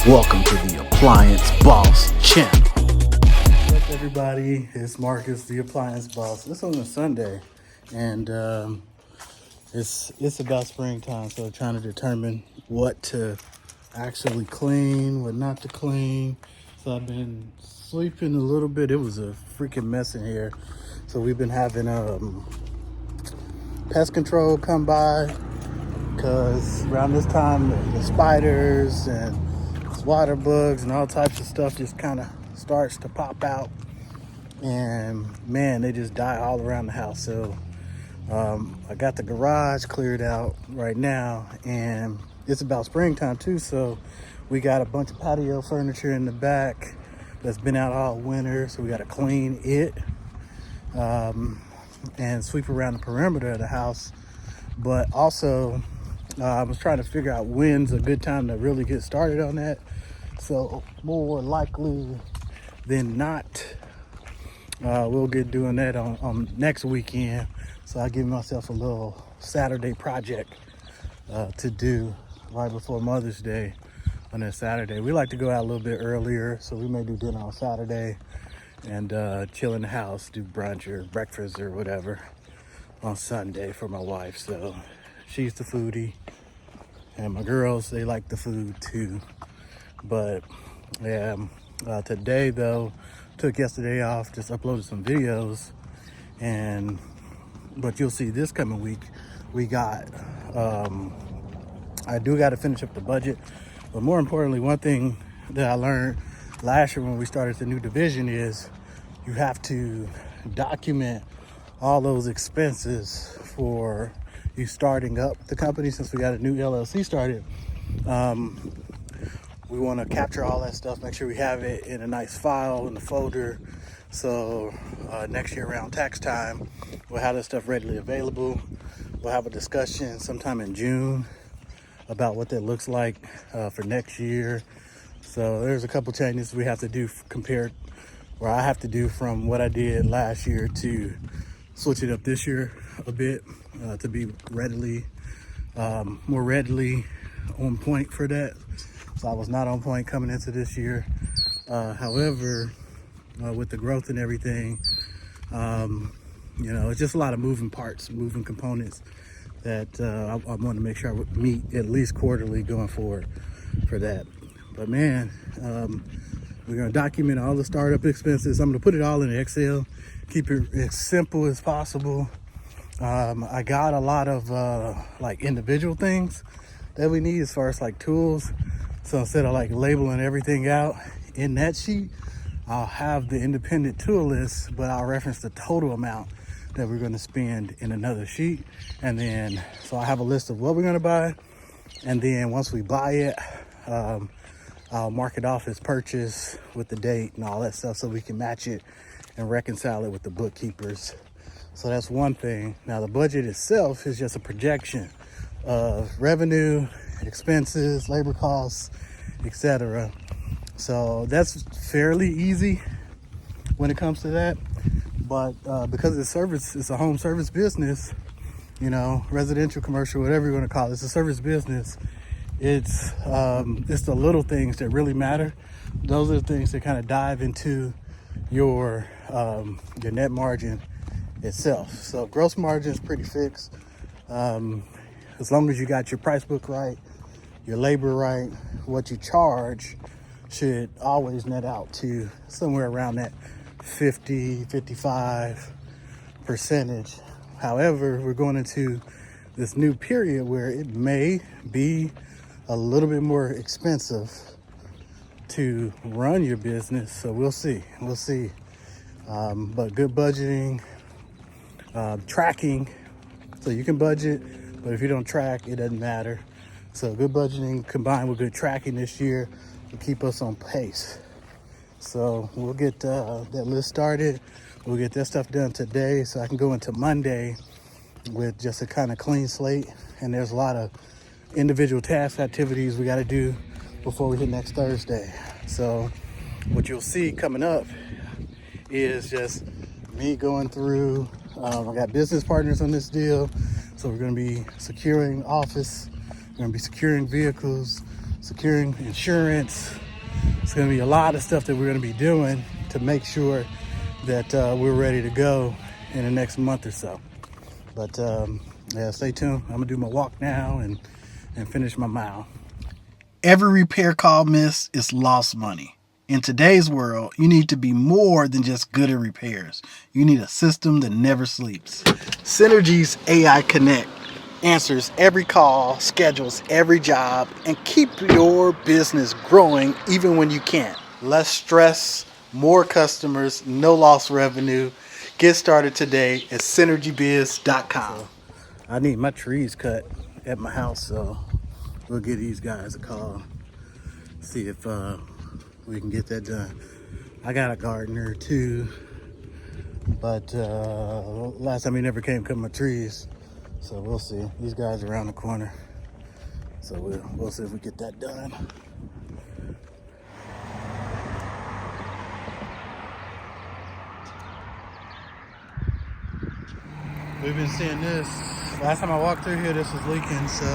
Welcome to the Appliance Boss channel. What's up, everybody? It's Marcus, the Appliance Boss. It's on a Sunday, and it's about springtime, so trying to determine what to actually clean, what not to clean. So I've been sleeping a little bit. It was a freaking mess in here. So we've been having pest control come by, because around this time the spiders and water bugs and all types of stuff just kind of starts to pop out, and man, they just die all around the house. So I got the garage cleared out right now, and it's about springtime too, so we got a bunch of patio furniture in the back that's been out all winter, so we got to clean it and sweep around the perimeter of the house. But also I was trying to figure out when's a good time to really get started on that. So more likely than not, we'll get doing that on next weekend. So I give myself a little Saturday project to do right before Mother's Day on that Saturday. We like to go out a little bit earlier, so we may do dinner on Saturday and chill in the house, do brunch or breakfast or whatever on Sunday for my wife. So she's the foodie, and my girls, they like the food too. But yeah, today though, took yesterday off, just uploaded some videos, but you'll see this coming week we got I do got to finish up the budget. But more importantly, one thing that I learned last year when we started the new division is you have to document all those expenses for you starting up the company. Since we got a new LLC started, we want to capture all that stuff, make sure we have it in a nice file in the folder. So next year around tax time, we'll have this stuff readily available. We'll have a discussion sometime in June about what that looks like for next year. So there's a couple changes we have to do compared, or I have to do from what I did last year to switch it up this year a bit to be more readily on point for that. So I was not on point coming into this year. However, with the growth and everything, it's just a lot of moving parts, moving components that I want to make sure I meet at least quarterly going forward for that. But man, we're going to document all the startup expenses. I'm going to put it all in Excel, keep it as simple as possible. I got a lot of like individual things that we need as far as like tools. So instead of like labeling everything out in that sheet, I'll have the independent tool list, but I'll reference the total amount that we're going to spend in another sheet. And then, so I have a list of what we're going to buy. And then once we buy it, I'll mark it off as purchase with the date and all that stuff, so we can match it and reconcile it with the bookkeepers. So that's one thing. Now the budget itself is just a projection of revenue, expenses, labor costs, etc. So that's fairly easy when it comes to that. But because it's a home service business, residential, commercial, whatever you want to call it, it's a service business. It's the little things that really matter. Those are the things that kind of dive into your net margin itself. So gross margin is pretty fixed. As long as you got your price book right, your labor right, what you charge should always net out to somewhere around that 55%. However, we're going into this new period where it may be a little bit more expensive to run your business. So we'll see. But good budgeting, tracking, so you can budget, but if you don't track, it doesn't matter. So good budgeting combined with good tracking this year will keep us on pace. So we'll get that list started. We'll get that stuff done today, so I can go into Monday with just a kind of clean slate. And there's a lot of individual task activities we got to do before we hit next Thursday. So what you'll see coming up is just me going through. I got business partners on this deal, so we're going to be securing office, we're going to be securing vehicles, securing insurance. It's going to be a lot of stuff that we're going to be doing to make sure that we're ready to go in the next month or so. But yeah, stay tuned. I'm going to do my walk now and finish my mile. Every repair call missed is lost money. In today's world, you need to be more than just good at repairs. You need a system that never sleeps. Synergy's AI Connect answers every call, schedules every job, and keep your business growing even when you can't. Less stress, more customers, no lost revenue. Get started today at synergybiz.com. So, I need my trees cut at my house, so we'll give these guys a call. See if we can get that done. I got a gardener too, but last time he never came cut my trees, so we'll see. These guys are around the corner, so we'll see if we get that done. We've been seeing this. Last time I walked through here, this was leaking, so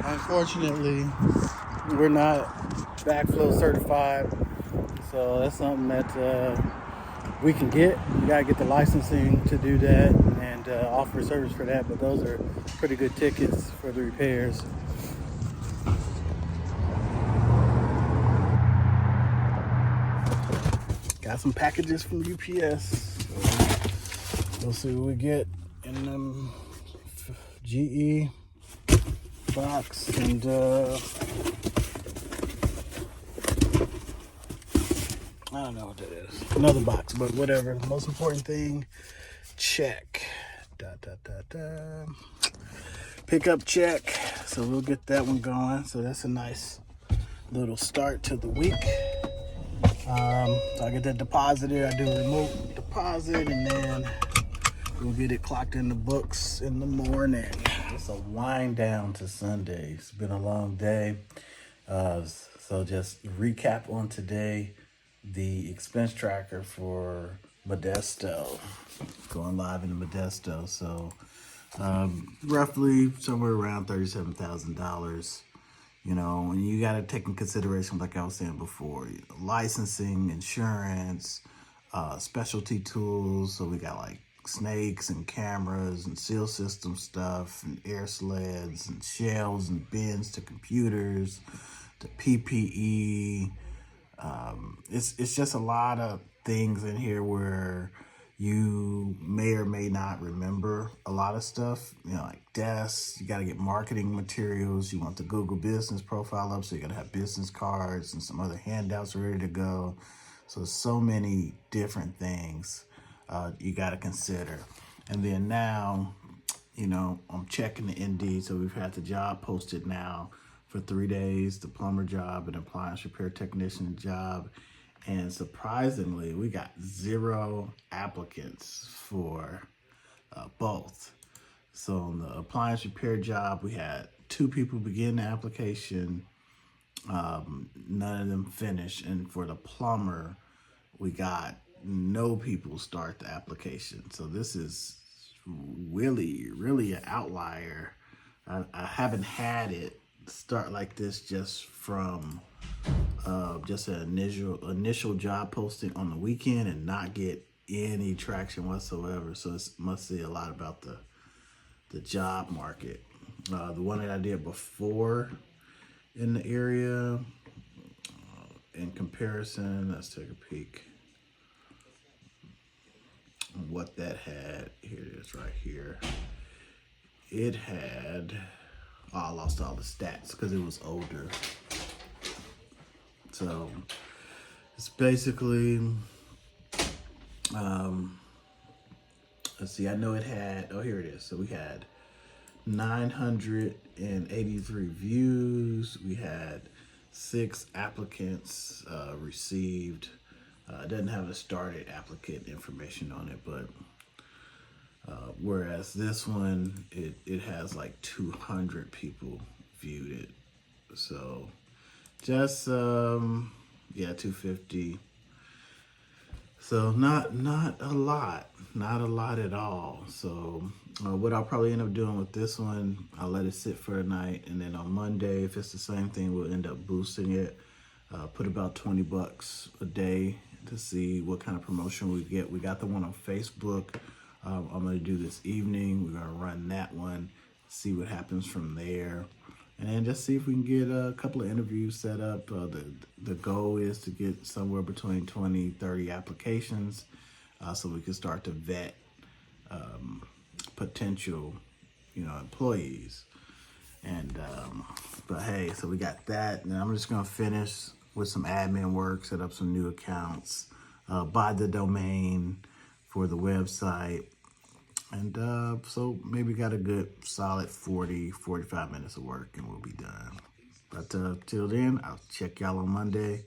unfortunately we're not Backflow certified, so that's something that we can get. You gotta get the licensing to do that and offer service for that, but those are pretty good tickets for the repairs. Got some packages from UPS. We'll see what we get in them GE box, and I don't know what that is. Another box, but whatever. The most important thing, check. Pickup check. So we'll get that one going. So that's a nice little start to the week. So I get that deposited. I do a remote deposit, and then we'll get it clocked in the books in the morning. It's a wind down to Sunday. It's been a long day. So just recap on today. The expense tracker for Modesto, going live in Modesto. So roughly somewhere around $37,000. You know, and you got to take in consideration, like I was saying before, licensing, insurance, specialty tools. So we got like snakes and cameras and seal system stuff and air sleds and shelves and bins to computers to PPE. It's just a lot of things in here where you may or may not remember a lot of stuff, you know, like desks. You got to get marketing materials. You want the Google business profile up, so you got to have business cards and some other handouts ready to go. So so many different things you got to consider. And then now, you know, I'm checking the Indeed. So we've had the job posted now for 3 days, the plumber job, an appliance repair technician job. And surprisingly, we got 0 applicants for both. So on the appliance repair job, we had 2 people begin the application. None of them finished. And for the plumber, we got no people start the application. So this is really an outlier. I haven't had it start like this just from just an initial job posting on the weekend and not get any traction whatsoever. So it must say a lot about the job market. The one that I did before in the area, in comparison, let's take a peek on what that had. Here it is right here. It had, I lost all the stats because it was older. So it's basically, let's see, I know it had, oh, here it is. So we had 983 views. We had 6 applicants received. It doesn't have the started applicant information on it, but whereas this one, it has like 200 people viewed it. So just, yeah, 250. So not a lot, not a lot at all. So what I'll probably end up doing with this one, I'll let it sit for a night, and then on Monday, if it's the same thing, we'll end up boosting it. Put about $20 a day to see what kind of promotion we get. We got the one on Facebook. I'm gonna do this evening. We're gonna run that one, see what happens from there, and then just see if we can get a couple of interviews set up. The goal is to get somewhere between 20, 30 applications, so we can start to vet potential, employees. And but hey, so we got that, and I'm just gonna finish with some admin work, set up some new accounts, buy the domain for the website, and so maybe got a good solid 45 minutes of work and we'll be done. But till then, I'll check y'all on Monday.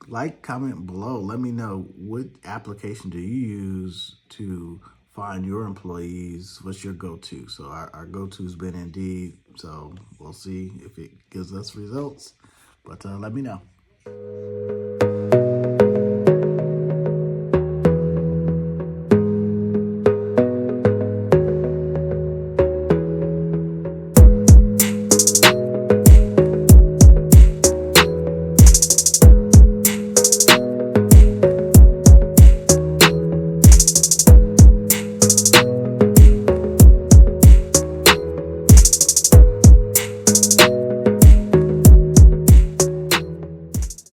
Like, comment below, let me know, what application do you use to find your employees? What's your go-to? So our go-to's been Indeed, so we'll see if it gives us results, but let me know.